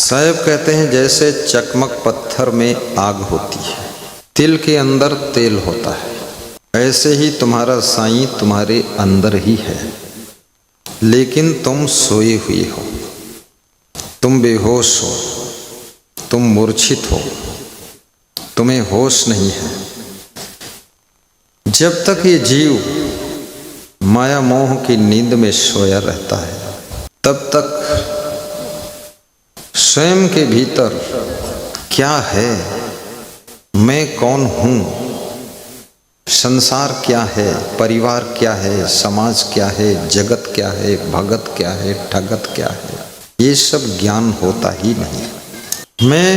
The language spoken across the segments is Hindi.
साहब कहते हैं जैसे चकमक पत्थर में आग होती है, तिल के अंदर तेल होता है, ऐसे ही तुम्हारा साईं तुम्हारे अंदर ही है, लेकिन तुम सोए हुए हो, तुम बेहोश हो, तुम मूर्छित हो, तुम्हें होश नहीं है। जब तक ये जीव माया मोह की नींद में सोया रहता है, तब तक स्वयं के भीतर क्या है, मैं कौन हूँ, संसार क्या है, परिवार क्या है, समाज क्या है, जगत क्या है, भगत क्या है, ठगत क्या है, ये सब ज्ञान होता ही नहीं। मैं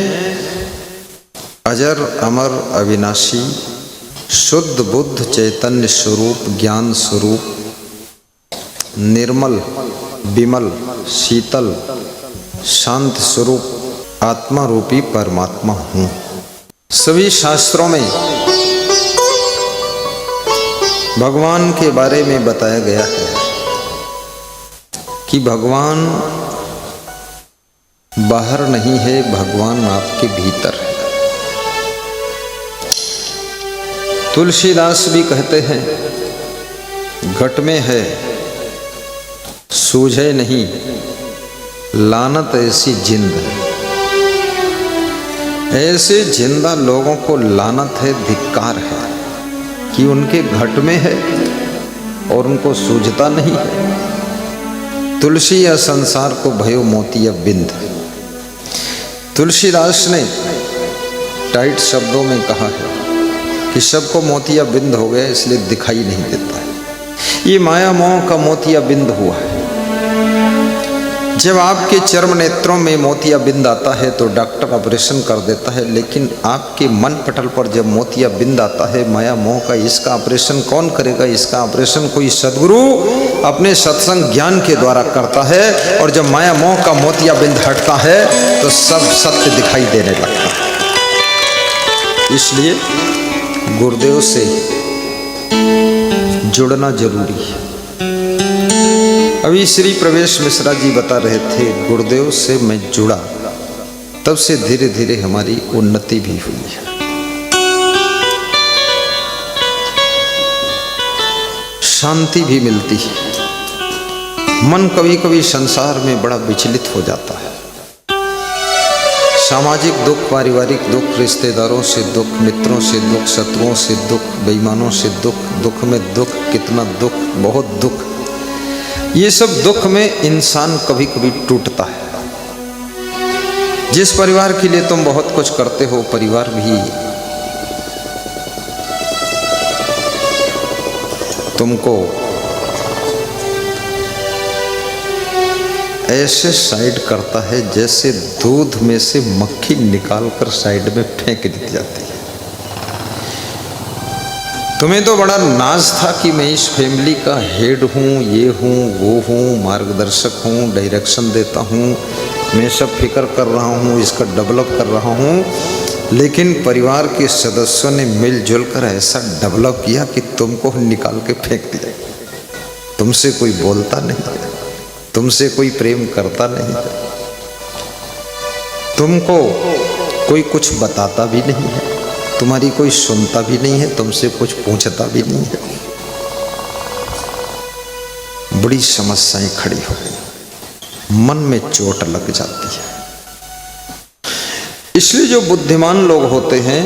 अजर अमर अविनाशी शुद्ध बुद्ध चैतन्य स्वरूप ज्ञान स्वरूप निर्मल विमल शीतल शांत स्वरूप आत्मा रूपी परमात्मा हूँ। सभी शास्त्रों में भगवान के बारे में बताया गया है कि भगवान बाहर नहीं है, भगवान आपके भीतर है। तुलसीदास भी कहते हैं घट में है सूझे नहीं, लानत ऐसी जिंद। ऐसे जिंदा लोगों को लानत है, धिक्कार है कि उनके घट में है और उनको सूझता नहीं है। तुलसी या संसार को भयो मोतिया बिंद। तुलसीदास ने टाइट शब्दों में कहा है कि सबको मोतिया बिंद हो गया, इसलिए दिखाई नहीं देता है। ये माया मोह का मोतिया बिंद हुआ है। जब आपके चर्म नेत्रों में मोतिया बिंद आता है तो डॉक्टर ऑपरेशन कर देता है, लेकिन आपके मन पटल पर जब मोतिया बिंद आता है माया मोह का, इसका ऑपरेशन कौन करेगा? इसका ऑपरेशन कोई सद्गुरु अपने सत्संग ज्ञान के द्वारा करता है। और जब माया मोह का मोतिया बिंद हटता है तो सब सत्य दिखाई देने लगता है। इसलिए गुरुदेव से जुड़ना जरूरी है। अभी श्री प्रवेश मिश्रा जी बता रहे थे गुरुदेव से मैं जुड़ा, तब से धीरे धीरे हमारी उन्नति भी हुई है। शांति भी मिलती है। मन कभी कभी संसार में बड़ा विचलित हो जाता है। सामाजिक दुख, पारिवारिक दुख, रिश्तेदारों से दुख, मित्रों से दुख, शत्रुओं से दुख, बेईमानों से दुख, दुख में दुख, कितना दुख, बहुत दुख। ये सब दुख में इंसान कभी कभी टूटता है। जिस परिवार के लिए तुम बहुत कुछ करते हो, परिवार भी तुमको ऐसे साइड करता है जैसे दूध में से मक्खी निकालकर साइड में फेंक दी जाती है। तुम्हें तो बड़ा नाज था कि मैं इस फैमिली का हेड हूँ, ये हूँ, वो हूँ, मार्गदर्शक हूँ, डायरेक्शन देता हूँ, मैं सब फिक्र कर रहा हूँ, इसका डेवलप कर रहा हूँ। लेकिन परिवार के सदस्यों ने मिलजुल कर ऐसा डेवलप किया कि तुमको निकाल के फेंक दिया। तुमसे कोई बोलता नहीं है, तुमसे कोई प्रेम करता नहीं है, तुमको कोई कुछ बताता भी नहीं है, तुम्हारी कोई सुनता भी नहीं है, तुमसे कुछ पूछता भी नहीं है। बड़ी समस्याएं खड़ी हो गई, मन में चोट लग जाती है। इसलिए जो बुद्धिमान लोग होते हैं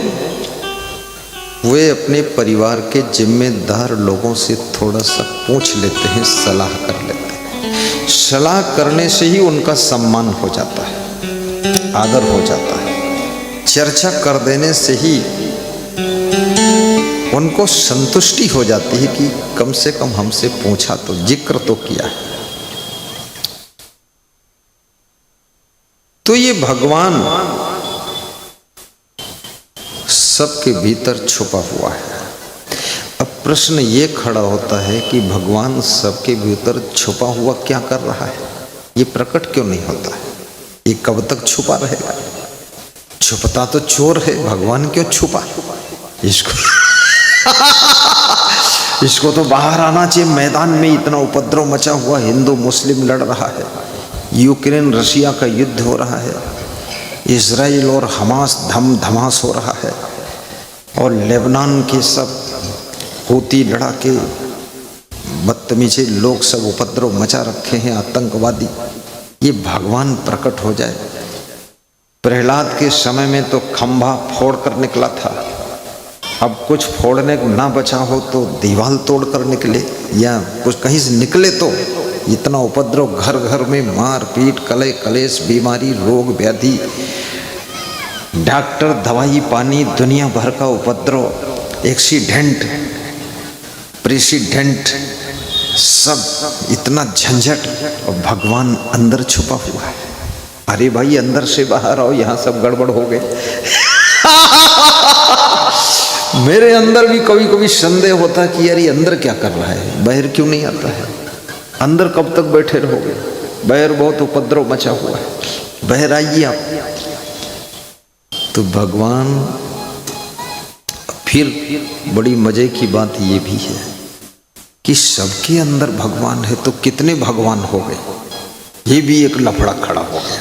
वे अपने परिवार के जिम्मेदार लोगों से थोड़ा सा पूछ लेते हैं, सलाह कर लेते हैं। सलाह करने से ही उनका सम्मान हो जाता है, आदर हो जाता है। चर्चा कर देने से ही उनको संतुष्टि हो जाती है कि कम से कम हमसे पूछा तो, जिक्र तो किया है। तो ये भगवान सबके भीतर छुपा हुआ है। अब प्रश्न ये खड़ा होता है कि भगवान सबके भीतर छुपा हुआ क्या कर रहा है? ये प्रकट क्यों नहीं होता है? ये कब तक छुपा रहेगा? छुपता तो चोर है, भगवान क्यों छुपा? इसको तो बाहर आना चाहिए। मैदान में इतना उपद्रव मचा हुआ, हिंदू मुस्लिम लड़ रहा है, यूक्रेन रशिया का युद्ध हो रहा है, इजराइल और हमास धम धमास हो रहा है, और लेबनान के सब हूती लड़ाके बदतमीजे लोग सब उपद्रव मचा रखे हैं, आतंकवादी। ये भगवान प्रकट हो जाए। प्रहलाद के समय में तो खंभा फोड़ कर निकला था, अब कुछ फोड़ने को ना बचा हो तो दीवार तोड़ कर निकले, या कुछ कहीं से निकले तो इतना उपद्रव, घर घर में मार पीट, कलह कलेश, बीमारी, रोग व्याधि, डॉक्टर, दवाई पानी, दुनिया भर का उपद्रव, एक्सीडेंट, प्रेसिडेंट, सब इतना झंझट, और भगवान अंदर छुपा हुआ है। अरे भाई अंदर से बाहर आओ, यहाँ सब गड़बड़ हो गए। मेरे अंदर भी कभी कभी संदेह होता कि यार ये अंदर क्या कर रहा है, बाहर क्यों नहीं आता है, अंदर कब तक बैठे रहोगे, बाहर बहुत उपद्रव मचा हुआ है, बाहर आइए आप। तो भगवान, फिर बड़ी मजे की बात ये भी है कि सबके अंदर भगवान है, तो कितने भगवान हो गए, ये भी एक लफड़ा खड़ा हो गया।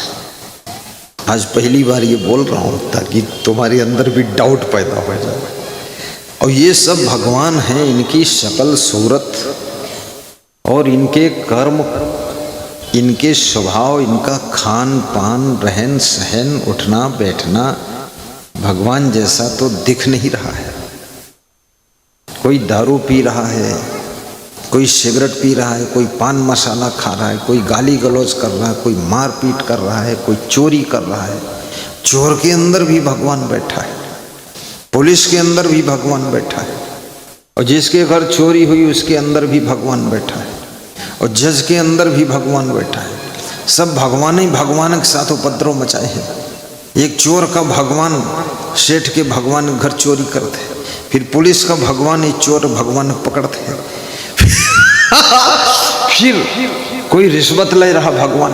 आज पहली बार ये बोल रहा हूं ताकि तुम्हारे अंदर भी डाउट पैदा हो जाए। और ये सब भगवान हैं, इनकी शक्ल सूरत और इनके कर्म, इनके स्वभाव, इनका खान पान, रहन सहन, उठना बैठना भगवान जैसा तो दिख नहीं रहा है। कोई दारू पी रहा है, कोई सिगरेट पी रहा है, कोई पान मसाला खा रहा है, कोई गाली गलौज कर रहा है, कोई मारपीट कर रहा है, कोई चोरी कर रहा है। चोर के अंदर भी भगवान बैठा है, पुलिस के अंदर भी भगवान बैठा है, और जिसके घर चोरी हुई उसके अंदर भी भगवान बैठा है, और जज के अंदर भी भगवान बैठा है। सब भगवान ही भगवान के साथ उपद्रव मचाए हैं। एक चोर का भगवान सेठ के भगवान घर चोरी करते, फिर पुलिस का भगवान ही चोर भगवान पकड़ते हैं। फिर कोई रिश्वत ले रहा भगवान,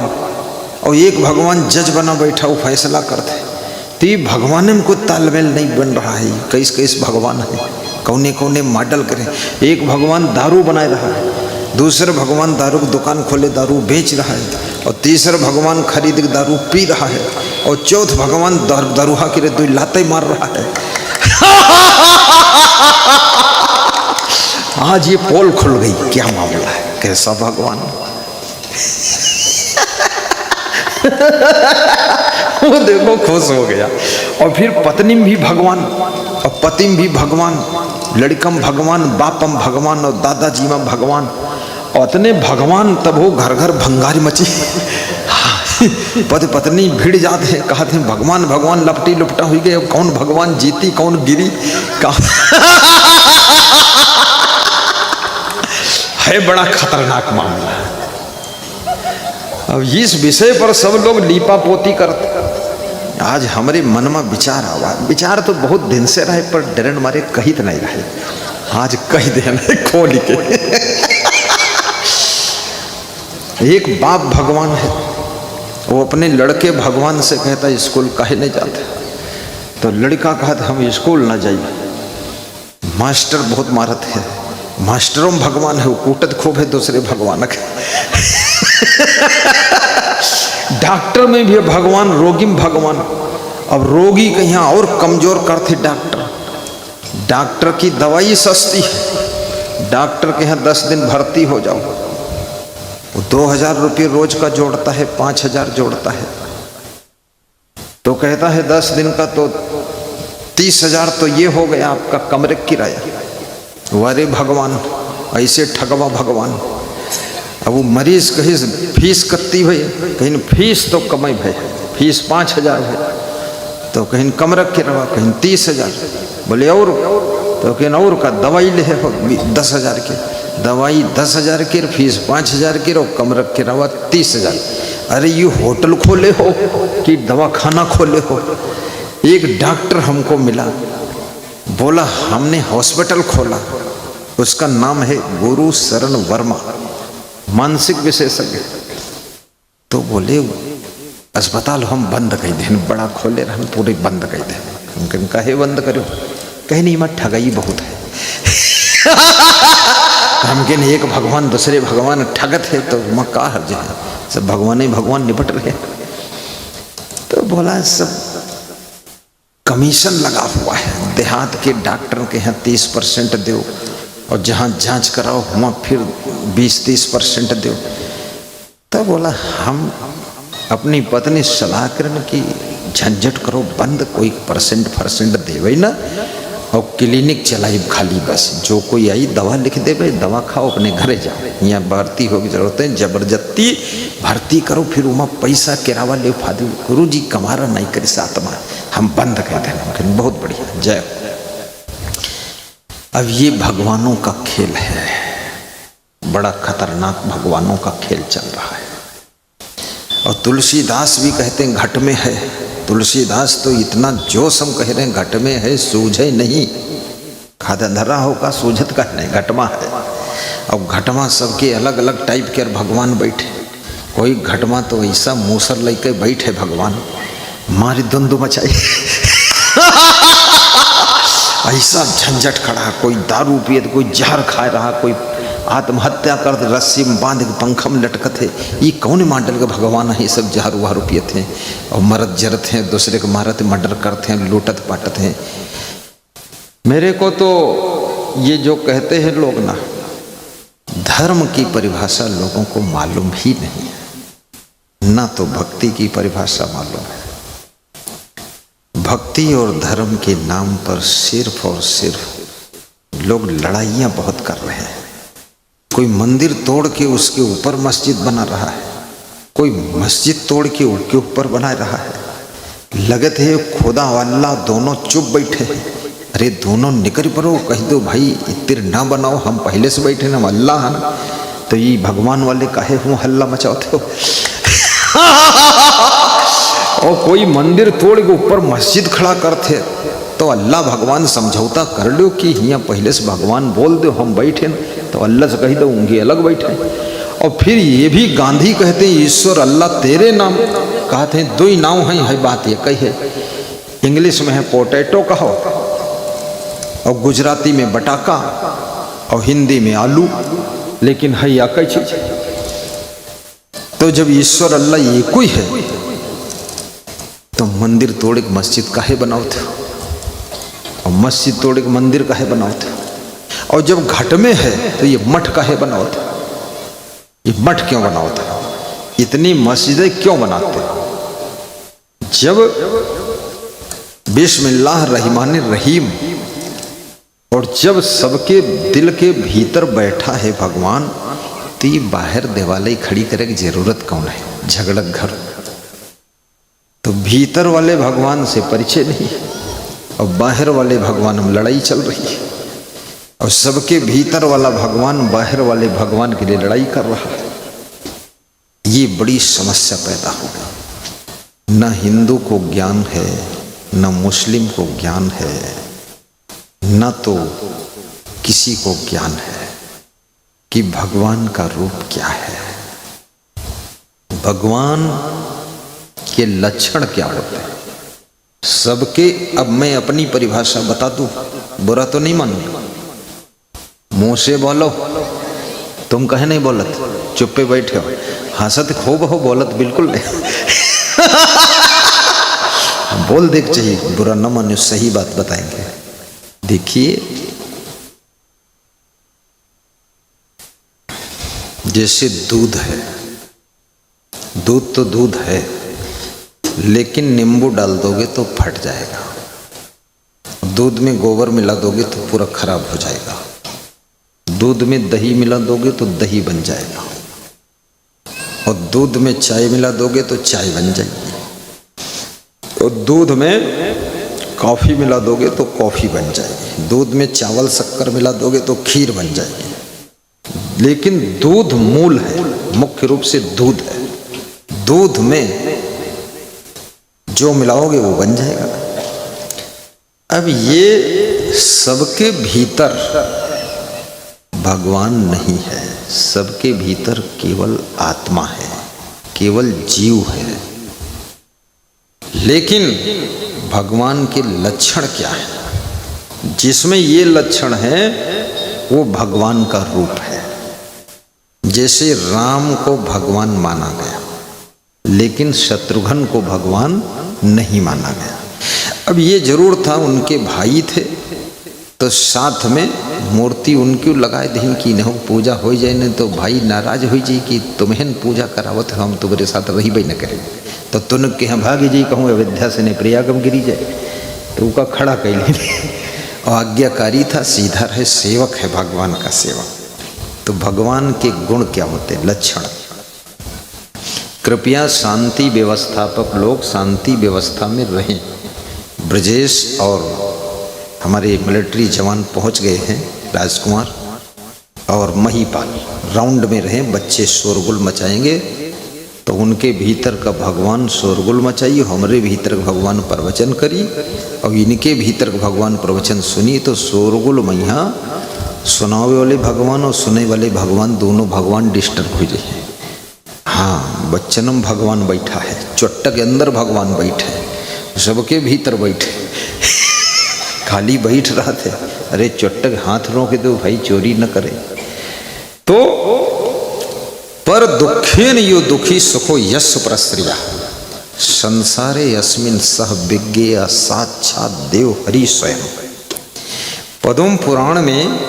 और एक भगवान जज बना बैठा, वो फैसला करते। तो ये भगवान में कोई तालमेल नहीं बन रहा है। कैस कैस भगवान है, कौने कौने मॉडल करें। एक भगवान दारू बनाए रहा है, दूसरा भगवान दारू की दुकान खोले दारू बेच रहा है, और तीसरा भगवान खरीद के दारू पी रहा है, और चौथ भगवान दारूहा के दो लाते मार रहा है। आज ये पोल खुल गई, क्या मामला है, कैसा भगवान। वो देखो खुश हो गया। और फिर पत्नी भी भगवान, और पति भी भगवान, लड़कम भगवान, बापम भगवान, और दादाजी में भगवान, और इतने भगवान। तब वो घर घर भंगारी मची। पति पत्नी भिड़ जाते हैं, कहते हैं भगवान भगवान, लपटी लुपटा हुई गए, कौन भगवान जीती कौन गिरी है। बड़ा खतरनाक मामला है। अब इस विषय पर सब लोग लीपा पोती करते। आज हमारे मन में विचार आवा, विचार तो बहुत दिन से रहे पर डरन मारे कही तो नहीं रहे, आज कही देना खोल के। एक बाप भगवान है, वो अपने लड़के भगवान से कहता स्कूल काहे नहीं जाते, तो लड़का कहता हम स्कूल ना जाइए, मास्टर बहुत मारत है। मास्टरों में भगवान है, वो कूटत खूब है दूसरे भगवान के। डॉक्टर में भी भगवान, रोगी में भगवान। अब रोगी के यहाँ और कमजोर करते डॉक्टर। डॉक्टर की दवाई सस्ती है, डॉक्टर के यहाँ 10 दिन भर्ती हो जाओ, वो 2000 रुपये रोज का जोड़ता है, 5000 जोड़ता है, तो कहता है 10 दिन का तो 30,000, तो ये हो गया आपका कमरे का किराया। वारे भगवान, ऐसे ठगवा भगवान। अब वो मरीज कहीं फीस कत्ती भाई, कहीं फीस तो कमाई भाई, फीस 5000 है, तो कहीं कमरा किराया, कहीं 30,000। बोले और, तो कहीं और का दवाई ले हो 10,000 की, दवाई 10,000 की, फीस 5,000 की, और कमरा किराया 30,000। अरे ये होटल खोले हो कि दवाखाना खोले हो। एक डॉक्टर हमको मिला, बोला हमने हॉस्पिटल खोला, उसका नाम है गुरु शरण वर्मा, मानसिक विशेषज्ञ। तो बोले अस्पताल हम बंद कर दे, बड़ा खोले हम पूरे बंद कर दे। हम कहे बंद करो, कहे नहीं मैं ठगाई बहुत है। हम कहें एक भगवान दूसरे भगवान ठगत है, तो मैं का हर्ज है, सब भगवान ही भगवान निपट रहे। तो बोला सब कमीशन लगा हुआ है, देहात के डॉक्टर के यहाँ 30% दो और जहाँ जांच कराओ वहाँ फिर 20-30% दो। तो बोला हम अपनी पत्नी सलाह करने की झंझट करो बंद, कोई परसेंट देवे ना और क्लिनिक चलाई खाली, बस जो कोई आई दवा लिख दे भाई, दवा खाओ अपने घरे जाओ, यहाँ भर्ती हो की जरूरत है, जबरदस्ती भर्ती करो फिर वहाँ पैसा किरावा ले फादू, गुरु जी कमारा नहीं करी साथ में, हम बंद कर देना। बहुत बढ़िया, जय। अब ये भगवानों का खेल है, बड़ा खतरनाक भगवानों का खेल चल रहा है। और तुलसीदास भी कहते हैं घट में है, तुलसीदास तो इतना जोश हम कह रहे हैं घट में है, सूझे नहीं, खादा धरा होगा सूझत का नहीं, घटमा है। और घटमा सबके अलग अलग टाइप के भगवान बैठे, कोई घटमा तो ऐसा मूसर लेके बैठे भगवान, मारी धुंधु मचाई ऐसा झंझट खड़ा, कोई दारू पिए तो कोई जहर खा रहा, कोई आत्महत्या कर रस्सी में बांध के पंखा में लटकत है। ये कौन मॉडल के भगवान है? सब जहर वहार पियत हैं और मरत जरत हैं, दूसरे को मारत मर्डर करते हैं, लूटत पाटत हैं। मेरे को तो ये जो कहते हैं लोग ना, धर्म की परिभाषा लोगों को मालूम ही नहीं है, ना तो भक्ति की परिभाषा मालूम है। भक्ति और धर्म के नाम पर सिर्फ और सिर्फ लोग लड़ाइयाँ बहुत कर रहे हैं। कोई मंदिर तोड़ के उसके ऊपर मस्जिद बना रहा है, कोई मस्जिद तोड़ के उसके ऊपर बना रहा है। लगत है खुदा अल्लाह दोनों चुप बैठे हैं। अरे दोनों निकल पड़ो, कह दो भाई इतिर ना बनाओ, हम पहले से बैठे ना, अल्लाह है ना, तो ये भगवान वाले काहे हूँ हल्ला मचाते हो और कोई मंदिर तोड़ के ऊपर मस्जिद खड़ा करते तो अल्लाह भगवान समझौता कर लो कि यहाँ पहले से भगवान बोल दो हम बैठे न, तो अल्लाह से कही दो उनके अलग बैठे। और फिर ये भी गांधी कहते हैं ईश्वर अल्लाह तेरे नाम, कहते हैं दो ही नाम है बात ये कही है। इंग्लिश में है पोटैटो कहो और गुजराती में बटाका और हिंदी में आलू, लेकिन है या कई चीज। तो जब ईश्वर अल्लाह एक ही है तो मंदिर तोड़ के मस्जिद काहे बनाओ थे, और मस्जिद तोड़ के मंदिर काहे बनाओ थे, और जब घट में है तो ये मठ काहे बनाओ थे, ये मठ क्यों बनाओ थे, इतनी मस्जिदें क्यों बनाते। जब बिस्मिल्लाह रहमान रहीम और जब सबके दिल के भीतर बैठा है भगवान, तो ये बाहर देवालय खड़ी करे की जरूरत कौन है, झगड़क घर। तो भीतर वाले भगवान से परिचय नहीं और बाहर वाले भगवान में लड़ाई चल रही है, और सबके भीतर वाला भगवान बाहर वाले भगवान के लिए लड़ाई कर रहा है। ये बड़ी समस्या पैदा हो गई। न हिंदू को ज्ञान है, न मुस्लिम को ज्ञान है, न तो किसी को ज्ञान है कि भगवान का रूप क्या है, भगवान के लक्षण क्या होते हैं सबके। अब मैं अपनी परिभाषा बता दूं, बुरा तो नहीं मानूंगा, मुंह से बोलो, तुम कहे नहीं बोलत, चुप्पे बैठे हो, हंसत खूब हो, बोलत बिल्कुल नहीं बोल देख चाहिए, बुरा न मानो, सही बात बताएंगे। देखिए जैसे दूध है, दूध तो दूध है, लेकिन नींबू डाल दोगे तो फट जाएगा, दूध में गोबर मिला दोगे तो पूरा खराब हो जाएगा, दूध में दही मिला दोगे तो दही बन जाएगा, और दूध में चाय मिला दोगे तो चाय बन जाएगी, और दूध में कॉफ़ी मिला दोगे तो कॉफ़ी बन जाएगी, दूध में चावल शक्कर मिला दोगे तो खीर बन जाएगी। लेकिन दूध मूल है, मुख्य रूप से दूध है, दूध में जो मिलाओगे वो बन जाएगा। अब ये सबके भीतर भगवान नहीं है, सबके भीतर केवल आत्मा है, केवल जीव है। लेकिन भगवान के लक्षण क्या है, जिसमें ये लक्षण है वो भगवान का रूप है। जैसे राम को भगवान माना गया, लेकिन शत्रुघ्न को भगवान नहीं माना गया। अब ये जरूर था उनके भाई थे तो साथ में मूर्ति उनकी लगाए दी कि न पूजा हो जाए, न तो भाई नाराज हो जाए कि तुम्हें पूजा करावत हम तुम्हारे साथ रही भाई न करें, तो तुन के यहाँ भागी जी कहूँ अयोध्या से ने प्रयागम गिरी जाए, तो उसका खड़ा कैले और आज्ञाकारी था, सीधा रहे, सेवक है भगवान का सेवक। तो भगवान के गुण क्या होते, लक्षण। कृपया शांति व्यवस्थापक लोग शांति व्यवस्था में रहें। ब्रजेश और हमारे मिलिट्री जवान पहुंच गए हैं, राजकुमार और महिपाल राउंड में रहें। बच्चे शोरगुल मचाएंगे तो उनके भीतर का भगवान शोरगुल मचाइए, हमारे भीतर का भगवान प्रवचन करी और इनके भीतर का भगवान प्रवचन सुनी। तो शोरगुल मैया सुनावे वाले भगवान और सुने वाले भगवान दोनों भगवान डिस्टर्ब हो जाए। हाँ, बच्चनम भगवान बैठा है, चोट्टा के अंदर भगवान बैठे, सबके भीतर बैठे, खाली बैठ रहा थे। अरे चोट्टक हाथ रोके दो भाई, चोरी न करे। तो पर दुखेन यो दुखी सुखो यश प्रश्रिया संसारे यस्मिन सह विज्ञेय साक्षात देव हरि स्वयं। पद्म पुराण में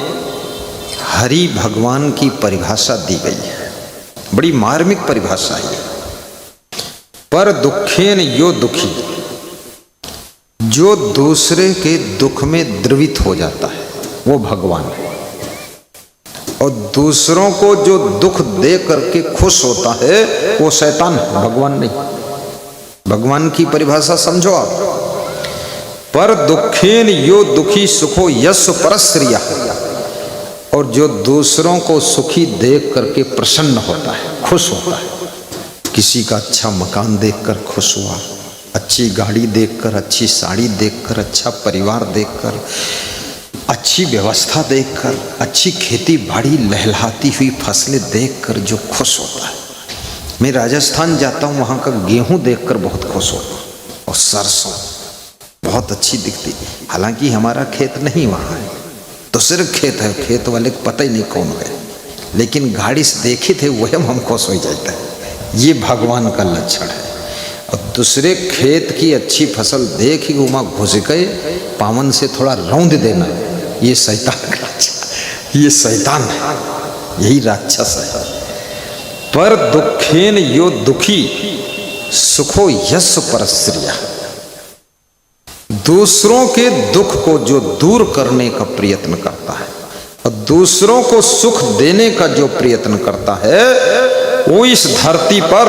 हरि भगवान की परिभाषा दी गई है, बड़ी मार्मिक परिभाषा है। पर दुखेन यो दुखी, जो दूसरे के दुख में द्रवित हो जाता है वो भगवान है, और दूसरों को जो दुख दे करके खुश होता है वो शैतान है, भगवान नहीं। भगवान की परिभाषा समझो आप। पर दुखेन यो दुखी सुखो यश परश्रिया, और जो दूसरों को सुखी देख करके प्रसन्न होता है, खुश होता है। किसी का अच्छा मकान देखकर खुश हुआ, अच्छी गाड़ी देखकर, अच्छी साड़ी देखकर, अच्छा परिवार देखकर, अच्छी व्यवस्था देखकर, अच्छी खेती बाड़ी लहलहाती हुई फसलें देखकर जो खुश होता है। मैं राजस्थान जाता हूँ, वहाँ का गेहूँ देखकर बहुत खुश होता हूँ, और सरसों बहुत अच्छी दिखती। हालांकि हमारा खेत नहीं वहाँ है, तो सिर्फ खेत है, खेत वाले को पता ही नहीं कौन गए, लेकिन गाड़ी से देखे थे वही हम खुश हो जाता है। ये भगवान का लक्षण है। और दूसरे खेत की अच्छी फसल देख ही वहाँ घुस गए, पावन से थोड़ा रौंद देना, ये शैतान का, ये शैतान है, यही राक्षस है। पर दुखेन यो दुखी सुखो यश परश्रिया, दूसरों के दुख को जो दूर करने का प्रयत्न करता है और दूसरों को सुख देने का जो प्रयत्न करता है, वो इस धरती पर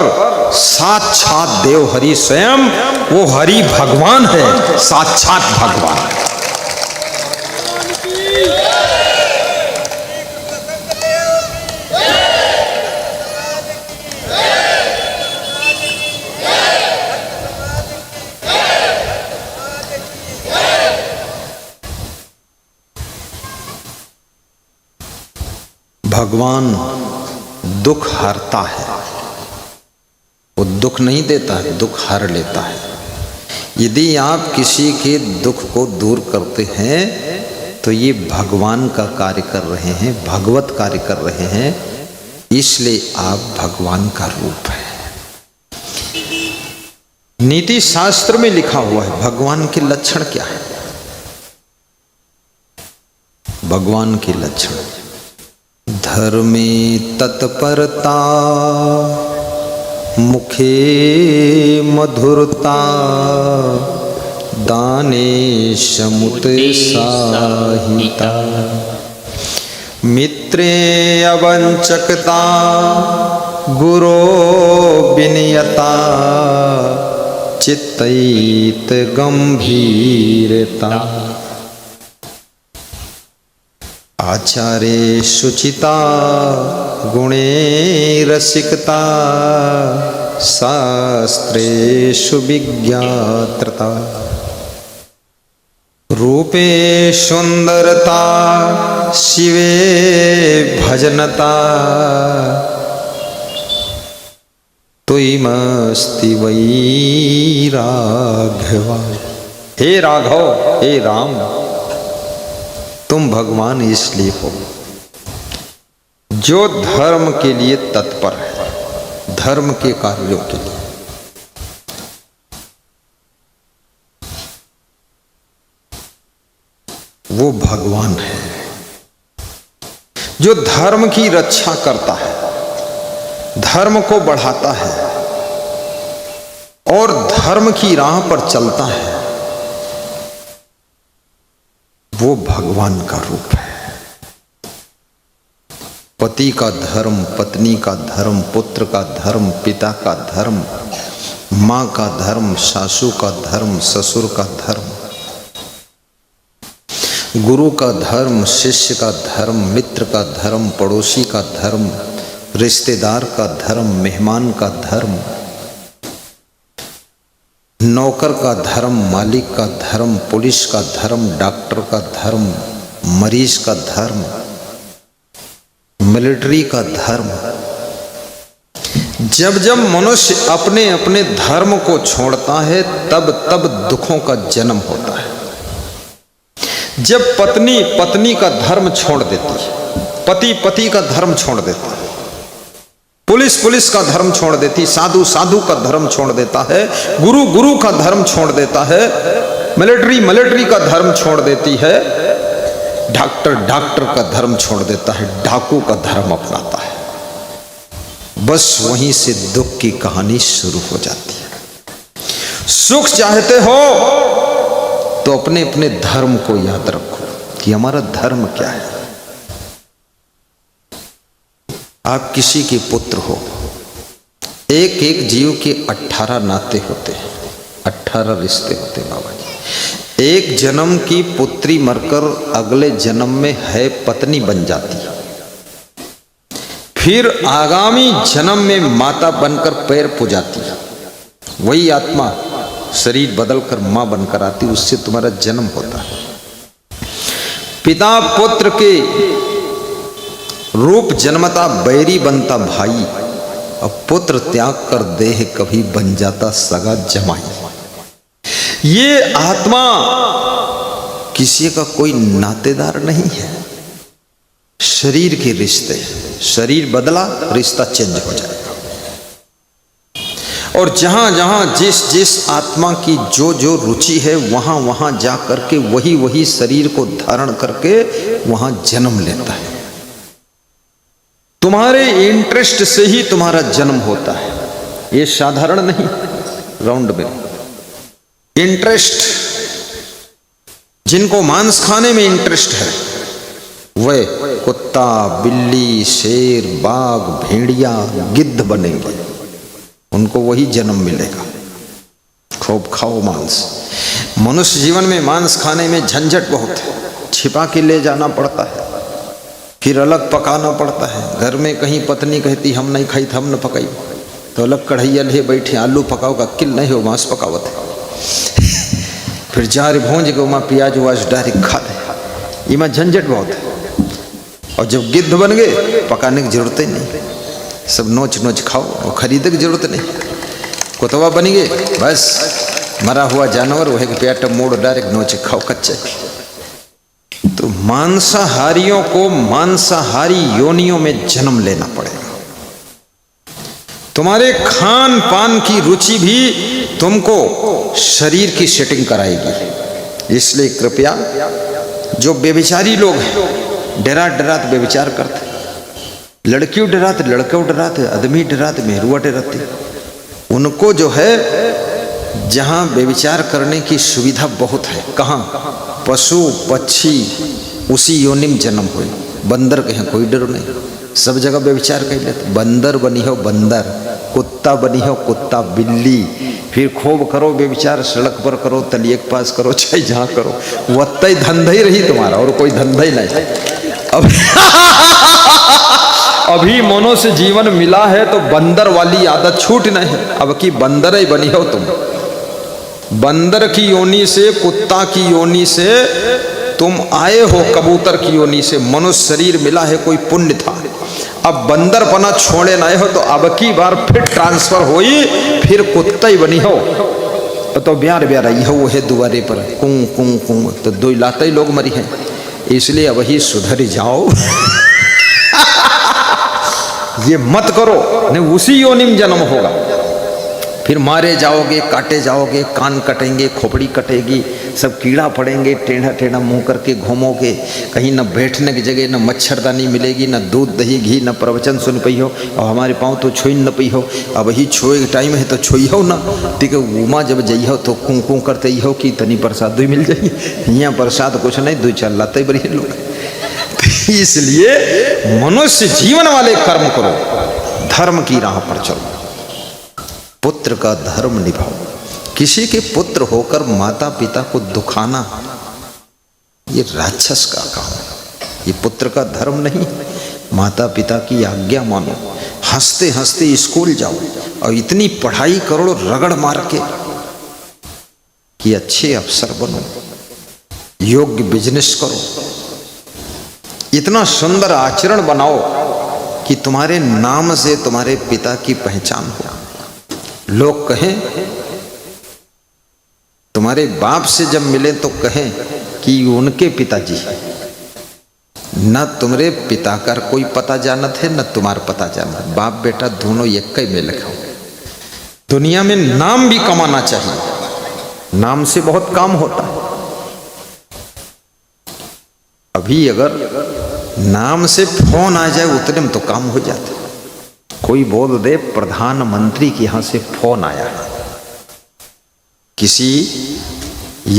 साक्षात देव हरि स्वयं, वो हरि भगवान है, साक्षात भगवान है। भगवान दुख हरता है, वो दुख नहीं देता है, दुख हर लेता है। यदि आप किसी के दुख को दूर करते हैं तो ये भगवान का कार्य कर रहे हैं, भगवत कार्य कर रहे हैं, इसलिए आप भगवान का रूप है। नीति शास्त्र में लिखा हुआ है भगवान के लक्षण क्या है। भगवान के लक्षण, धर्मे तत्परता, मुखे मधुरता, दाने समुत्साहिता, मित्रे अवंचकता, गुरो विनयता, चित्तैत गंभीरता, आचारे शुचिता, गुणे रसिकता, शास्त्रेषु विज्ञात्रता, रूपे सुंदरता, शिवे भजनता, तुयमस्ति वै राघवा। हे राघव, हे राम, तुम भगवान इसलिए हो जो धर्म के लिए तत्पर है, धर्म के कार्यों के लिए। वो भगवान है जो धर्म की रक्षा करता है, धर्म को बढ़ाता है और धर्म की राह पर चलता है। वो भगवान का रूप है। पति का धर्म, पत्नी का धर्म, पुत्र का धर्म, पिता का धर्म, माँ का धर्म, सासू का धर्म, ससुर का धर्म, गुरु का धर्म, शिष्य का धर्म, मित्र का धर्म, पड़ोसी का धर्म, रिश्तेदार का धर्म, मेहमान का धर्म, नौकर का धर्म, मालिक का धर्म, पुलिस का धर्म, डॉक्टर का धर्म, मरीज का धर्म, मिलिट्री का धर्म। जब जब मनुष्य अपने अपने धर्म को छोड़ता है तब तब दुखों का जन्म होता है। जब पत्नी पत्नी का धर्म छोड़ देती है, पति पति का धर्म छोड़ देता है, पुलिस पुलिस का धर्म छोड़ देती, साधु साधु का धर्म छोड़ देता है, गुरु गुरु का धर्म छोड़ देता है, मिलिट्री मिलिट्री का धर्म छोड़ देती है, डॉक्टर डॉक्टर का धर्म छोड़ देता है, डाकू का धर्म अपनाता है। बस वहीं से दुख की कहानी शुरू हो जाती है। सुख चाहते हो तो अपने अपने धर्म को याद रखो कि हमारा धर्म क्या है। आप किसी के पुत्र हो, एक एक जीव के 18 नाते होते हैं, 18 रिश्ते होते हैं बाबा जी। एक जन्म की पुत्री मरकर अगले जन्म में है पत्नी बन जाती है, फिर आगामी जन्म में माता बनकर पैर पुजाती है, वही आत्मा शरीर बदलकर मां बनकर आती, उससे तुम्हारा जन्म होता है। पिता पुत्र के रूप जन्मता बैरी बनता भाई, और पुत्र त्याग कर देह कभी बन जाता सगा जमाई। ये आत्मा किसी का कोई नातेदार नहीं है, शरीर के रिश्ते। शरीर बदला रिश्ता चेंज हो जाएगा। और जहां जहां जिस जिस आत्मा की जो जो रुचि है वहां वहां जा करके वही वही शरीर को धारण करके वहां जन्म लेता है। तुम्हारे इंटरेस्ट से ही तुम्हारा जन्म होता है, ये साधारण नहीं, राउंड में इंटरेस्ट। जिनको मांस खाने में इंटरेस्ट है वे कुत्ता, बिल्ली, शेर, बाघ, भेड़िया, गिद्ध बनेंगे, उनको वही जन्म मिलेगा। खूब खाओ मांस। मनुष्य जीवन में मांस खाने में झंझट बहुत है, छिपा के ले जाना पड़ता है, फिर अलग पकाना पड़ता है। घर में कहीं पत्नी कहती हम नहीं खाई, हम न पकाई, तो अलग कढ़ैया ले बैठे आलू पकाओ का किल नहीं हो, मांस पकावत है। फिर जार भूंज के वहाँ प्याज वाज डायरेक्ट खा दे, इमा झंझट बहुत है। और जब गिद्ध बन गए पकाने की जरूरत ही नहीं, सब नोच नोच खाओ और खरीदने की जरूरत नहीं। कुतवा बन गए बस मरा हुआ जानवर वह पेट मोड़ डायरेक्ट नोच खाओ कच्चे। तो मांसाहारियों को मांसाहारी योनियों में जन्म लेना पड़ेगा। तुम्हारे खान पान की रुचि भी तुमको शरीर की सेटिंग कराएगी। इसलिए कृपया जो बेविचारी लोग हैं, डरात डरात बेविचार करते, लड़कियों डराते, लड़के डराते, आदमी डराते, मेहरुआ डराते, उनको जो है जहां बेविचार करने की सुविधा बहुत है, कहाँ पशु पक्षी उसी योनिम जन्म हुए। बंदर के यहाँ कोई डर नहीं, सब जगह बेविचार कर लेते। बंदर बनी हो बंदर, कुत्ता बनी हो कुत्ता, बिल्ली, फिर खूब करो बेविचार, सड़क पर करो, तलिए के पास करो, चाहे जहाँ करो, वत्ता ही धंधा ही रही तुम्हारा, और कोई धंधा ही नहीं। अब अभी मनुष्य जीवन मिला है तो बंदर वाली आदत छूट नहीं है। अब की बंदर ही बनी हो तुम, बंदर की योनि से, कुत्ता की योनि से तुम आए हो, कबूतर की योनि से मनुष्य शरीर मिला है, कोई पुण्य था। अब बंदर बना छोड़े ना हो तो अब की बार फिर ट्रांसफर होई, फिर कुत्ता ही बनी हो तो ब्यार ब्यार आई हो है दुआरे पर कुं कुं कुं, तो दो लाते ही लोग मरी हैं। इसलिए अब ही सुधर जाओ। ये मत करो, नहीं उसी योनि में जन्म होगा, फिर मारे जाओगे, काटे जाओगे, कान कटेंगे, खोपड़ी कटेगी, सब कीड़ा पड़ेंगे, टेढ़ा टेढ़ा मुंह करके घूमोगे, कहीं न बैठने की जगह, न मच्छरदानी मिलेगी, न दूध दही घी, न प्रवचन सुन पई हो। और हमारे पाँव तो छुई न पई हो। अब ही छोए टाइम है तो छुई हो ना, ठीक है। उमा जब जई हो तो कुंकू करते ही हो कि तनी प्रसाद भी मिल जाइए। यहाँ प्रसाद कुछ नहीं, 2-4 लाते बड़ी लोग। इसलिए मनुष्य जीवन वाले कर्म करो, धर्म की राह पर चलो, पुत्र का धर्म निभाओ। किसी के पुत्र होकर माता पिता को दुखाना ये राक्षस का काम है, ये पुत्र का धर्म नहीं। माता पिता की आज्ञा मानो, हंसते हंसते स्कूल जाओ और इतनी पढ़ाई करो रगड़ मार के कि अच्छे अफसर बनो, योग्य बिजनेस करो, इतना सुंदर आचरण बनाओ कि तुम्हारे नाम से तुम्हारे पिता की पहचान हो। लोग कहें, तुम्हारे बाप से जब मिले तो कहें कि उनके पिताजी, न तुम्हारे पिता का कोई पता जानत है, न तुम्हारा पता जानत। बाप बेटा दोनों एक ही में लिखो। दुनिया में नाम भी कमाना चाहिए, नाम से बहुत काम होता है। अभी अगर नाम से फोन आ जाए उतने में तो काम हो जाता। कोई बोल दे प्रधानमंत्री के यहां से फोन आया, किसी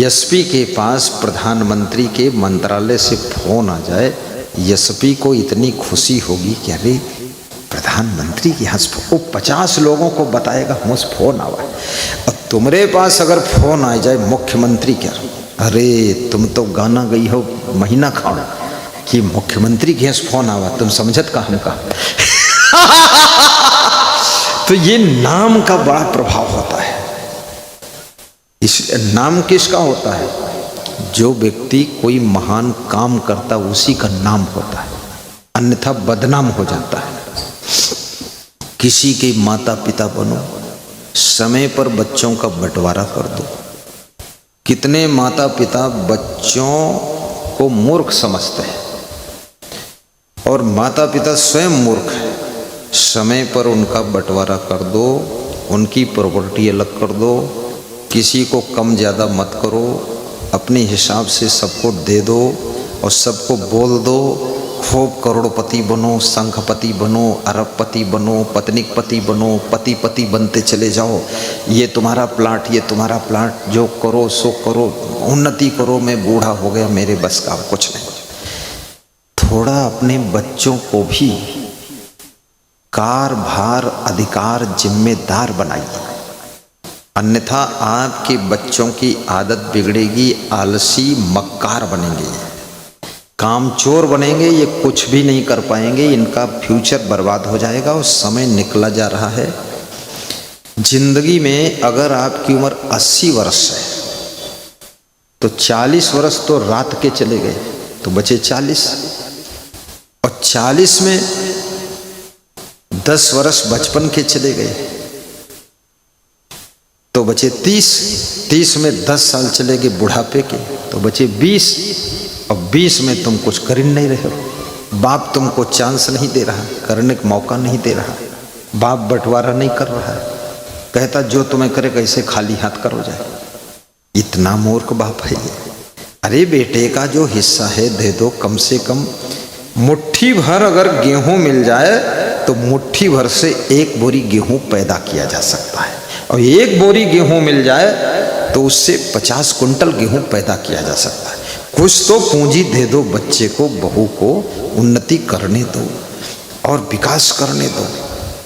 एसपी के पास प्रधानमंत्री के मंत्रालय से फोन आ जाए, एसपी को इतनी खुशी होगी कि अरे प्रधानमंत्री के यहाँ से, वो 50 लोगों को बताएगा मुझ फोन आवा। और तुम्हारे पास अगर फोन आ जाए मुख्यमंत्री क्या, अरे तुम तो गाना गई हो महीना खाओ कि मुख्यमंत्री के यहाँ से फोन आवा, तुम समझत का हम का। तो ये नाम का बड़ा प्रभाव होता है। इस नाम किसका होता है? जो व्यक्ति कोई महान काम करता उसी का नाम होता है, अन्यथा बदनाम हो जाता है। किसी के माता पिता बनो, समय पर बच्चों का बंटवारा कर दो। कितने माता पिता बच्चों को मूर्ख समझते हैं और माता पिता स्वयं मूर्ख है। समय पर उनका बंटवारा कर दो, उनकी प्रॉपर्टी अलग कर दो, किसी को कम ज़्यादा मत करो, अपने हिसाब से सबको दे दो और सबको बोल दो खूब करोड़पति बनो, संघपति बनो, अरबपति बनो, पत्नीपति बनो, पति पति बनते चले जाओ। ये तुम्हारा प्लाट, ये तुम्हारा प्लाट, जो करो सो करो, उन्नति करो, मैं बूढ़ा हो गया, मेरे बस का कुछ नहीं। थोड़ा अपने बच्चों को भी कारभार अधिकार जिम्मेदार बनाइए, अन्यथा आपके बच्चों की आदत बिगड़ेगी, आलसी मक्कार बनेंगे, कामचोर बनेंगे, ये कुछ भी नहीं कर पाएंगे, इनका फ्यूचर बर्बाद हो जाएगा। और समय निकला जा रहा है। जिंदगी में अगर आपकी उम्र 80 वर्ष है तो 40 वर्ष तो रात के चले गए, तो बचे 40, और 40 में 10 वर्ष बचपन के चले गए तो बचे 30, 30 में 10 साल चले गए बुढ़ापे के तो बचे 20, और 20 में तुम कुछ कर नहीं रहे हो। बाप तुमको चांस नहीं दे रहा, करने का मौका नहीं दे रहा, बाप बंटवारा नहीं कर रहा है, कहता जो तुम्हें करे कैसे खाली हाथ करो जाए। इतना मूर्ख बाप है ये। अरे बेटे का जो हिस्सा है दे दो, कम से कम मुट्ठी भर अगर गेहूं मिल जाए तो मुट्ठी भर से 1 बोरी गेहूं पैदा किया जा सकता है, और 1 बोरी गेहूं मिल जाए तो उससे 50 कुंटल गेहूं पैदा किया जा सकता है। कुछ तो पूंजी दे दो बच्चे को, बहू को, उन्नति करने दो और विकास करने दो।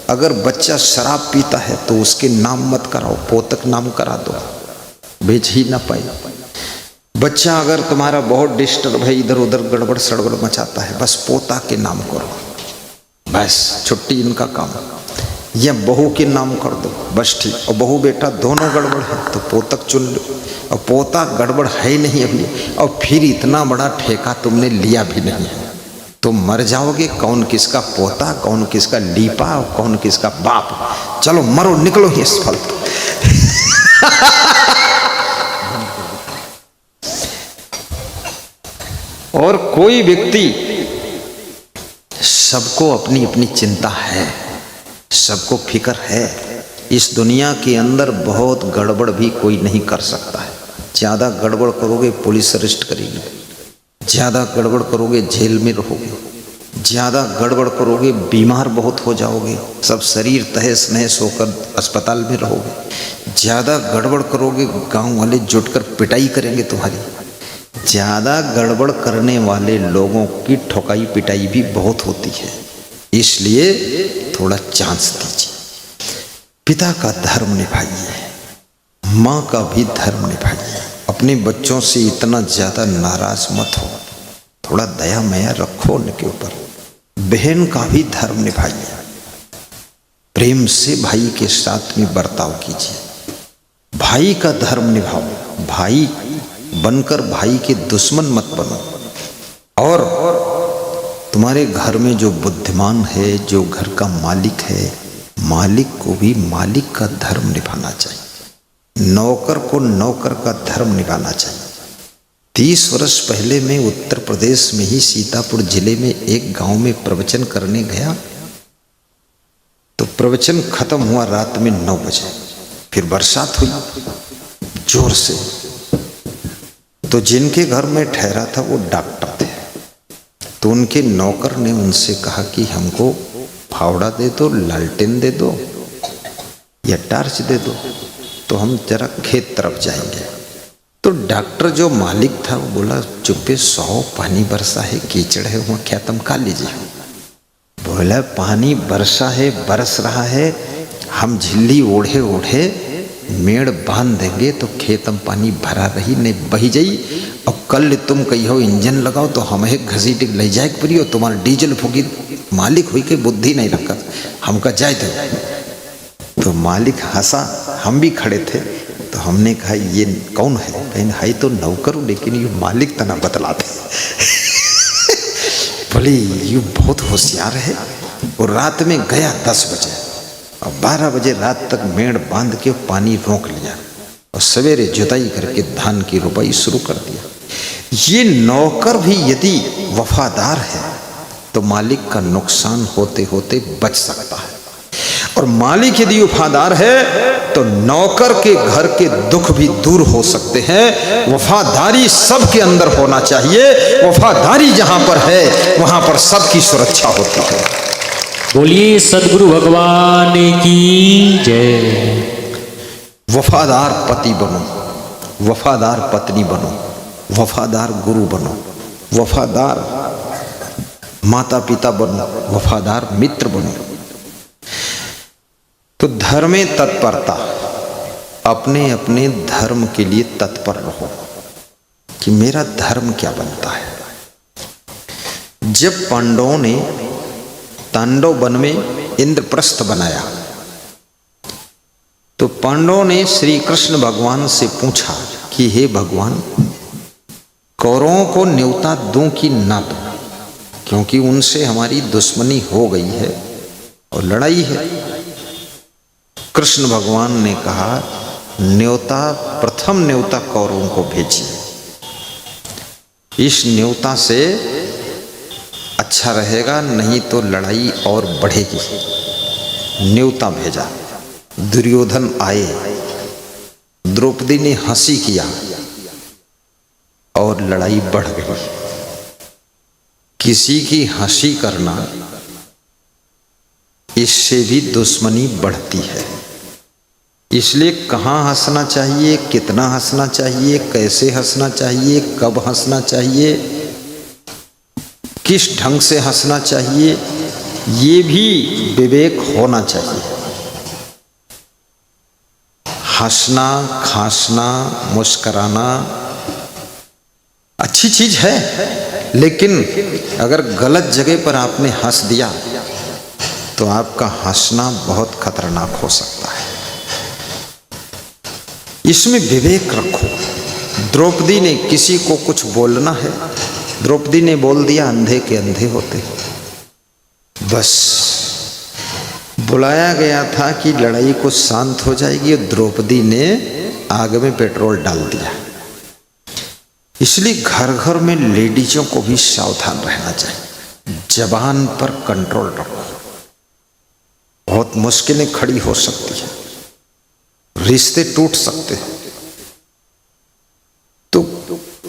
अगर बच्चा शराब पीता है तो उसके नाम मत कराओ, पोतक नाम करा दो, बेच ही ना पाए। बच्चा अगर तुम्हारा बहुत डिस्टर्ब है, इधर उधर गड़बड़ सड़बड़ मचाता है, बस पोता के नाम करो, बस छुट्टी इनका काम। या बहू के नाम कर दो, बस ठीक। और बहू बेटा दोनों गड़बड़ है तो पोतक चुन लो, और पोता गड़बड़ है ही नहीं अभी, और फिर इतना बड़ा ठेका तुमने लिया भी नहीं है, तुम मर जाओगे। कौन किसका पोता, कौन किसका लीपा, और कौन किसका बाप। चलो मरो, निकलो ही इस फल। और कोई व्यक्ति, सबको अपनी अपनी चिंता है, सबको फिक्र है, इस दुनिया के अंदर बहुत गड़बड़ भी कोई नहीं कर सकता है। ज़्यादा गड़बड़ करोगे पुलिस अरेस्ट करेगी, ज़्यादा गड़बड़ करोगे जेल में रहोगे, ज़्यादा गड़बड़ करोगे बीमार बहुत हो जाओगे, सब शरीर तहस नहस होकर अस्पताल में रहोगे, ज़्यादा गड़बड़ करोगे गांव वाले जुटकर पिटाई करेंगे तुम्हारी। ज़्यादा गड़बड़ करने वाले लोगों की ठोकाई पिटाई भी बहुत होती है, इसलिए थोड़ा चांस दीजिए। पिता का धर्म निभाइए, माँ का भी धर्म निभाइए। अपने बच्चों से इतना ज़्यादा नाराज मत हो, थोड़ा दया माया रखो उनके ऊपर। बहन का भी धर्म निभाइए, प्रेम से भाई के साथ में बर्ताव कीजिए। भाई का धर्म निभाओ, भाई बनकर भाई के दुश्मन मत बनो। और तुम्हारे घर में जो बुद्धिमान है, जो घर का मालिक है, मालिक को भी मालिक का धर्म निभाना चाहिए, नौकर को नौकर का धर्म निभाना चाहिए। 30 वर्ष पहले मैं उत्तर प्रदेश में ही सीतापुर जिले में एक गांव में प्रवचन करने गया, तो प्रवचन खत्म हुआ रात में 9 बजे। फिर बरसात हुई जोर से, तो जिनके घर में ठहरा था वो डॉक्टर थे, तो उनके नौकर ने उनसे कहा कि हमको फावड़ा दे दो, लालटेन दे दो या टार्च दे दो, तो हम जरा खेत तरफ जाएंगे। तो डॉक्टर जो मालिक था वो बोला, चुप्पे 100 पानी बरसा है, कीचड़ है, वहाँ क्या तुम खा लीजिए। बोला पानी बरसा है, बरस रहा है, हम झिल्ली ओढ़े ओढ़े मेड़ बांध देंगे तो खेत में पानी भरा रही नहीं बही जाई। और कल तुम कहियो इंजन लगाओ तो हमें घसीट ले जाए पड़ी, और तुम्हारा डीजल फूकी। मालिक हुई के बुद्धि नहीं रखा, हमका जाए दो। तो मालिक हंसा, हम भी खड़े थे, तो हमने कहा ये कौन है? कहीं है तो नौकर, लेकिन ये मालिक तना बतलाते। बोले ये बहुत होशियार है। और रात में गया 10 बजे और 12 बजे रात तक मेड़ बांध के पानी रोक लिया, और सवेरे जुताई करके धान की रुपाई शुरू कर दिया। ये नौकर भी यदि वफादार है तो मालिक का नुकसान होते होते बच सकता है, और मालिक यदि वफादार है तो नौकर के घर के दुख भी दूर हो सकते हैं। वफादारी सबके अंदर होना चाहिए, वफादारी जहां पर है वहां पर सबकी सुरक्षा होती है। बोलिए सदगुरु भगवान की जय। वफादार पति बनो, वफादार पत्नी बनो, वफादार गुरु बनो, वफादार माता पिता बनो, वफादार मित्र बनो। तो धर्मे तत्परता, अपने अपने धर्म के लिए तत्पर रहो कि मेरा धर्म क्या बनता है। जब पांडवों ने तांडव वन में इंद्रप्रस्थ बनाया तो पांडवों ने श्री कृष्ण भगवान से पूछा कि हे भगवान, कौरवों को न्योता दूं कि ना दूं, क्योंकि उनसे हमारी दुश्मनी हो गई है और लड़ाई है। कृष्ण भगवान ने कहा न्योता, प्रथम न्योता कौरवों को भेजिए, इस न्योता से अच्छा रहेगा, नहीं तो लड़ाई और बढ़ेगी। न्योता भेजा, दुर्योधन आए, द्रौपदी ने हंसी किया और लड़ाई बढ़ गई। किसी की हंसी करना, इससे भी दुश्मनी बढ़ती है। इसलिए कहाँ हंसना चाहिए, कितना हंसना चाहिए, कैसे हंसना चाहिए, कब हंसना चाहिए, किस ढंग से हंसना चाहिए, ये भी विवेक होना चाहिए। हंसना, खांसना, मुस्कराना अच्छी चीज है, लेकिन अगर गलत जगह पर आपने हंस दिया तो आपका हंसना बहुत खतरनाक हो सकता है। इसमें विवेक रखो। द्रौपदी ने किसी को कुछ बोलना है, द्रौपदी ने बोल दिया, अंधे के अंधे होते। बस बुलाया गया था कि लड़ाई को शांत हो जाएगी, द्रौपदी ने आग में पेट्रोल डाल दिया। इसलिए घर घर में लेडीजों को भी सावधान रहना चाहिए, जबान पर कंट्रोल रखो। बहुत मुश्किलें खड़ी हो सकती है, रिश्ते टूट सकते हैं। तो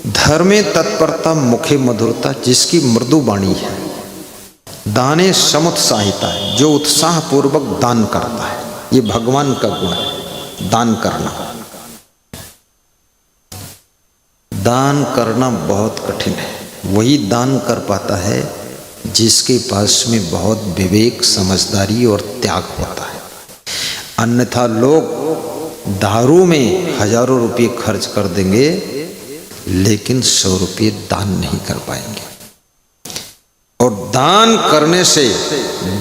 धर्मे तत्परता मुखे मधुरता, जिसकी मृदु वाणी है, दाने समुत्साहिता है, जो उत्साह पूर्वक दान करता है। ये भगवान का गुण है, दान करना। दान करना बहुत कठिन है, वही दान कर पाता है जिसके पास में बहुत विवेक, समझदारी और त्याग होता है। अन्यथा लोग दारू में हजारों रुपये खर्च कर देंगे लेकिन 100 रुपये दान नहीं कर पाएंगे। और दान करने से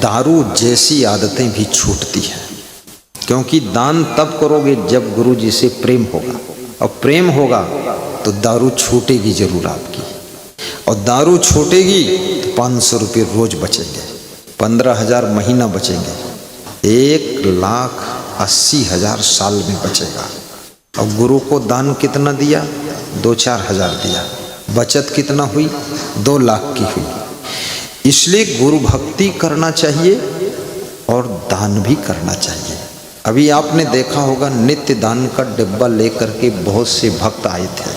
दारू जैसी आदतें भी छूटती हैं, क्योंकि दान तब करोगे जब गुरु जी से प्रेम होगा, और प्रेम होगा तो दारू छूटेगी जरूर आपकी, और दारू छूटेगी तो 500 रुपये रोज बचेंगे, 15,000 महीना बचेंगे, 1,80,000 साल में बचेगा। और गुरु को दान कितना दिया? 2-4 हज़ार दिया, बचत कितना हुई? 2 लाख की हुई। इसलिए गुरु भक्ति करना चाहिए और दान भी करना चाहिए। अभी आपने देखा होगा नित्य दान का डिब्बा लेकर के बहुत से भक्त आए थे,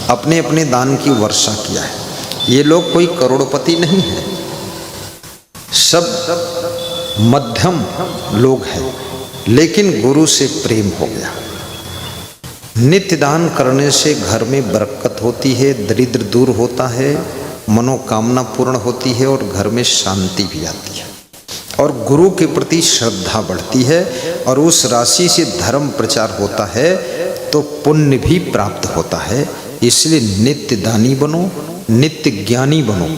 अपने अपने दान की वर्षा किया है। ये लोग कोई करोड़पति नहीं है, सब मध्यम लोग हैं, लेकिन गुरु से प्रेम हो गया। नित्य दान करने से घर में बरकत होती है, दरिद्र दूर होता है, मनोकामना पूर्ण होती है और घर में शांति भी आती है, और गुरु के प्रति श्रद्धा बढ़ती है, और उस राशि से धर्म प्रचार होता है तो पुण्य भी प्राप्त होता है। इसलिए नित्य दानी बनो, नित्य ज्ञानी बनो,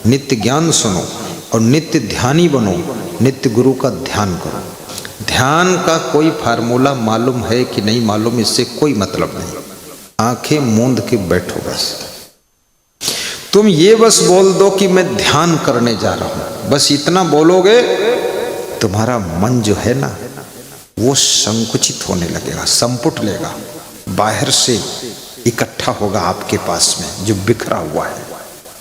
नित्य ज्ञान सुनो, और नित्य ध्यानी बनो, नित्य गुरु का ध्यान करो। ध्यान का कोई फार्मूला मालूम है कि नहीं मालूम, इससे कोई मतलब नहीं। आंखें मूंद के बैठो बस। तुम ये बस बोल दो कि मैं ध्यान करने जा रहा हूं, बस इतना बोलोगे, तुम्हारा मन जो है ना वो संकुचित होने लगेगा, संपुट लेगा, बाहर से इकट्ठा होगा आपके पास में जो बिखरा हुआ है,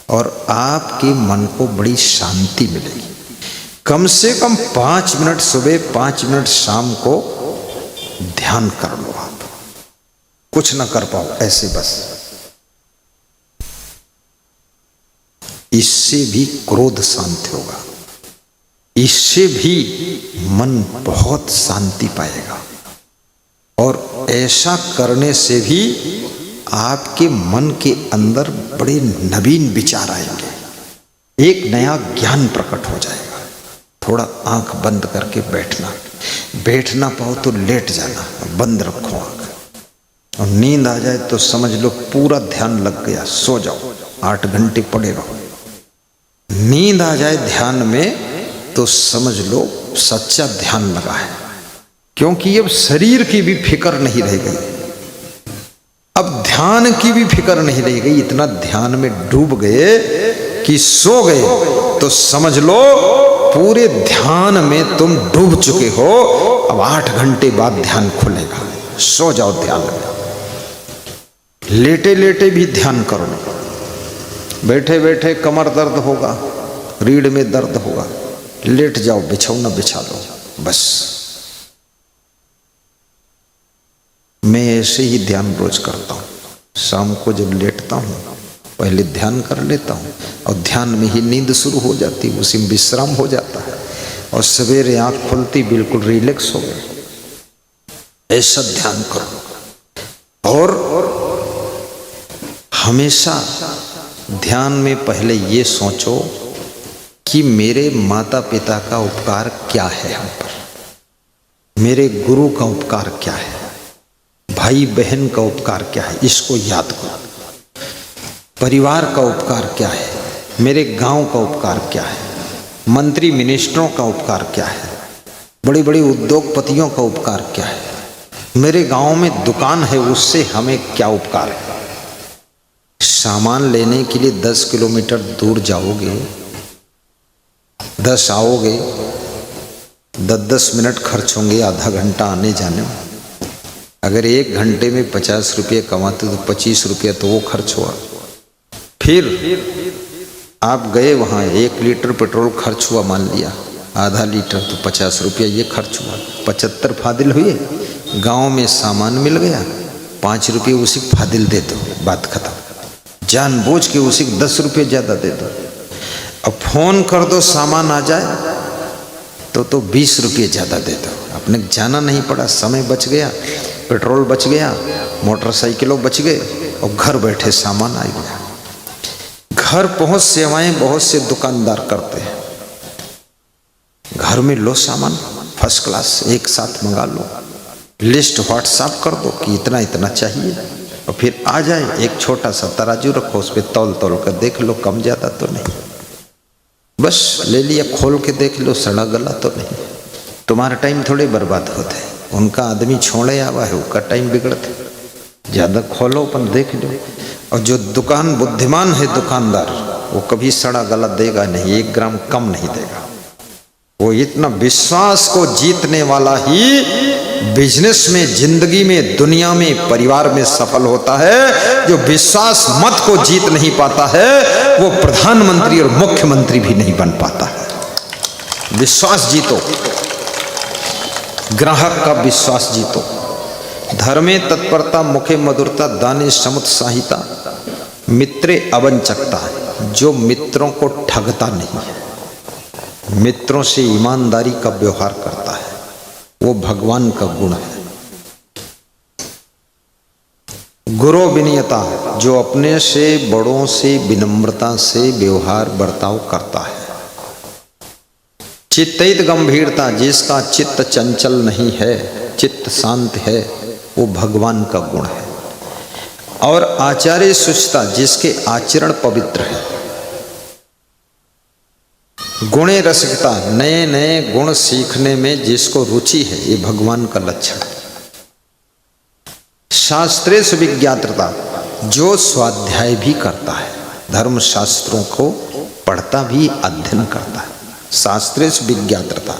और आपके मन को बड़ी शांति मिलेगी। कम से कम 5 मिनट सुबह, 5 मिनट शाम को ध्यान कर लो। आप कुछ ना कर पाओ ऐसे बस, इससे भी क्रोध शांत होगा, इससे भी मन बहुत शांति पाएगा, और ऐसा करने से भी आपके मन के अंदर बड़े नवीन विचार आएंगे, एक नया ज्ञान प्रकट हो जाएगा। थोड़ा आंख बंद करके बैठना, बैठ ना पाओ तो लेट जाना, बंद रखो आंख, और नींद आ जाए तो समझ लो पूरा ध्यान लग गया, सो जाओ, 8 घंटे पड़े रहो। नींद आ जाए ध्यान में तो समझ लो सच्चा ध्यान लगा है, क्योंकि अब शरीर की भी फिक्र नहीं रह गई, अब ध्यान की भी फिक्र नहीं रह गई। इतना ध्यान में डूब गए कि सो गए, तो समझ लो पूरे ध्यान में तुम डूब चुके हो। अब 8 घंटे बाद ध्यान खुलेगा, सो जाओ ध्यान में। लेटे लेटे भी ध्यान करो, बैठे बैठे कमर दर्द होगा, रीढ़ में दर्द होगा, लेट जाओ, बिछौना बिछा लो बस। मैं ऐसे ही ध्यान रोज करता हूँ। शाम को जब लेटता हूँ पहले ध्यान कर लेता हूँ, और ध्यान में ही नींद शुरू हो जाती, उसी में विश्राम हो जाता है, और सवेरे आँख खुलती बिल्कुल रिलैक्स हो गए। ऐसा ध्यान करो। और हमेशा ध्यान में पहले ये सोचो कि मेरे माता पिता का उपकार क्या है हम पर, मेरे गुरु का उपकार क्या है, भाई बहन का उपकार क्या है, इसको याद करो। परिवार का उपकार क्या है, मेरे गांव का उपकार क्या है, मंत्री मिनिस्टरों का उपकार क्या है, बड़े बड़े उद्योगपतियों का उपकार क्या है, मेरे गांव में दुकान है उससे हमें क्या उपकार है। सामान लेने के लिए 10 किलोमीटर दूर जाओगे, 10 आओगे, 10-10 मिनट खर्च होंगे, आधा घंटा आने जाने में। अगर 1 घंटे में 50 रुपये कमाते तो 25 रुपया तो वो खर्च हुआ। फिर आप गए वहाँ, 1 लीटर पेट्रोल खर्च हुआ, मान लिया आधा लीटर, तो 50 रुपया ये खर्च हुआ, 75 फादिल हुए। गांव में सामान मिल गया, 5 रुपये उसी को फादिल दे दो, बात खत्म। जानबूझ के उसी को 10 रुपये ज़्यादा दे दो। अब फोन कर दो सामान आ जाए तो 20 रुपये ज़्यादा दे दो। अपने जाना नहीं पड़ा, समय बच गया, पेट्रोल बच गया, मोटरसाइकिलों बच गए और घर बैठे सामान आ गया। घर पहुँच सेवाएं बहुत से दुकानदार करते हैं। घर में लो सामान फर्स्ट क्लास, एक साथ मंगा लो, लिस्ट व्हाट्सएप कर दो कि इतना इतना चाहिए और फिर आ जाए। एक छोटा सा तराजू रखो, उस पर तौल तौल कर देख लो, कम ज़्यादा तो नहीं, बस ले लिया। खोल के देख लो, सड़ा गला तो नहीं। तुम्हारा टाइम थोड़े बर्बाद होते हैं, उनका आदमी छोड़े आवा है, उसका टाइम बिगड़ते। ज़्यादा खोलो अपन देख लो। और जो दुकान बुद्धिमान है दुकानदार, वो कभी सड़ा गला देगा नहीं, 1 ग्राम कम नहीं देगा। वो इतना विश्वास को जीतने वाला ही बिजनेस में, जिंदगी में, दुनिया में, परिवार में सफल होता है। जो विश्वास मत को जीत नहीं पाता है वो प्रधानमंत्री और मुख्यमंत्री भी नहीं बन पाता है। विश्वास जीतो, ग्राहक का विश्वास जीतो। धर्मे तत्परता, मुखे मधुरता, दाने समुत्साहिता, मित्रे अवंचकता। जो मित्रों को ठगता नहीं है, मित्रों से ईमानदारी का व्यवहार करता है, वो भगवान का गुण है। गुरु विनयता, जो अपने से बड़ों से विनम्रता से व्यवहार बर्ताव करता है। चित्तित गंभीरता, जिसका चित्त चंचल नहीं है, चित्त शांत है, वो भगवान का गुण है। और आचार्य शुचिता, जिसके आचरण पवित्र है। गुणे रसिकता, नए नए गुण सीखने में जिसको रुचि है, ये भगवान का लक्षण है। शास्त्रेश विज्ञात्रता, जो स्वाध्याय भी करता है, धर्म शास्त्रों को पढ़ता भी, अध्ययन करता है। शास्त्रेश विज्ञात्रता।